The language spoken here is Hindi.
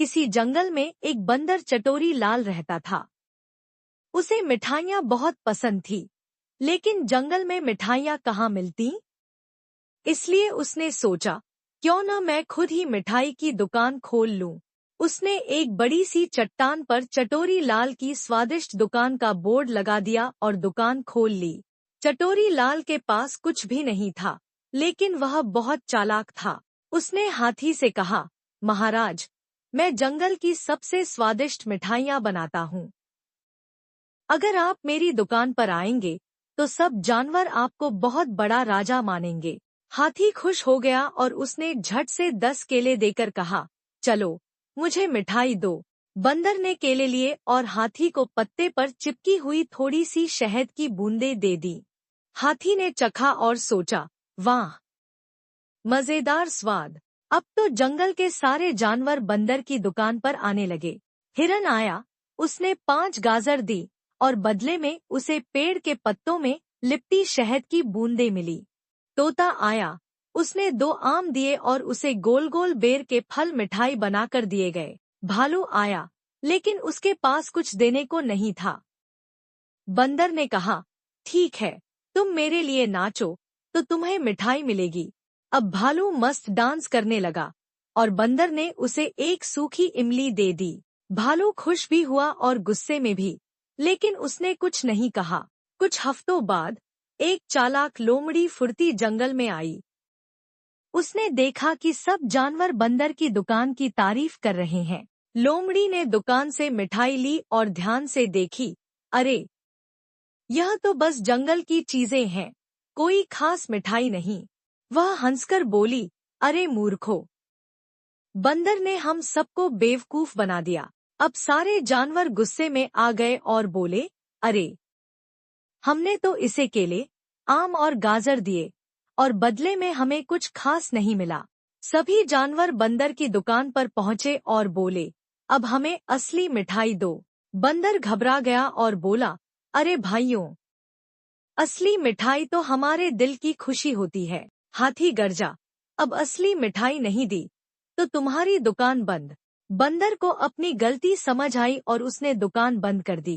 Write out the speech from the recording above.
किसी जंगल में एक बंदर चटोरी लाल रहता था। उसे मिठाइयाँ बहुत पसंद थी, लेकिन जंगल में मिठाइयाँ कहाँ मिलती? इसलिए उसने सोचा, क्यों न मैं खुद ही मिठाई की दुकान खोल लूं। उसने एक बड़ी सी चट्टान पर चटोरी लाल की स्वादिष्ट दुकान का बोर्ड लगा दिया और दुकान खोल ली। चटोरी लाल के पास कुछ भी नहीं था, लेकिन वह बहुत चालाक था। उसने हाथी से कहा, महाराज, मैं जंगल की सबसे स्वादिष्ट मिठाइयाँ बनाता हूँ। अगर आप मेरी दुकान पर आएंगे, तो सब जानवर आपको बहुत बड़ा राजा मानेंगे। हाथी खुश हो गया और उसने झट से 10 केले देकर कहा, चलो, मुझे मिठाई दो। बंदर ने केले लिए और हाथी को पत्ते पर चिपकी हुई थोड़ी सी शहद की बूंदें दे दी। हाथी ने चखा और सोचा, वाह, मजेदार स्वाद। अब तो जंगल के सारे जानवर बंदर की दुकान पर आने लगे। हिरन आया, उसने 5 गाजर दी और बदले में उसे पेड़ के पत्तों में लिपटी शहद की बूंदें मिली। तोता आया, उसने 2 आम दिए और उसे गोल गोल बेर के फल मिठाई बनाकर दिए गए। भालू आया, लेकिन उसके पास कुछ देने को नहीं था। बंदर ने कहा, ठीक है, तुम मेरे लिए नाचो, तो तुम्हें मिठाई मिलेगी। अब भालू मस्त डांस करने लगा और बंदर ने उसे एक सूखी इमली दे दी। भालू खुश भी हुआ और गुस्से में भी, लेकिन उसने कुछ नहीं कहा। कुछ हफ्तों बाद एक चालाक लोमड़ी फुर्ती जंगल में आई। उसने देखा कि सब जानवर बंदर की दुकान की तारीफ कर रहे हैं। लोमड़ी ने दुकान से मिठाई ली और ध्यान से देखी। अरे, यह तो बस जंगल की चीजें हैं, कोई खास मिठाई नहीं। वह हंसकर बोली, अरे मूर्खों, बंदर ने हम सबको बेवकूफ बना दिया। अब सारे जानवर गुस्से में आ गए और बोले, अरे, हमने तो इसे केले, आम और गाजर दिए और बदले में हमें कुछ खास नहीं मिला। सभी जानवर बंदर की दुकान पर पहुंचे और बोले, अब हमें असली मिठाई दो। बंदर घबरा गया और बोला, अरे भाइयों, असली मिठाई तो हमारे दिल की खुशी होती है। हाथी गर्जा, अब असली मिठाई नहीं दी तो तुम्हारी दुकान बंद। बंदर को अपनी गलती समझ आई और उसने दुकान बंद कर दी।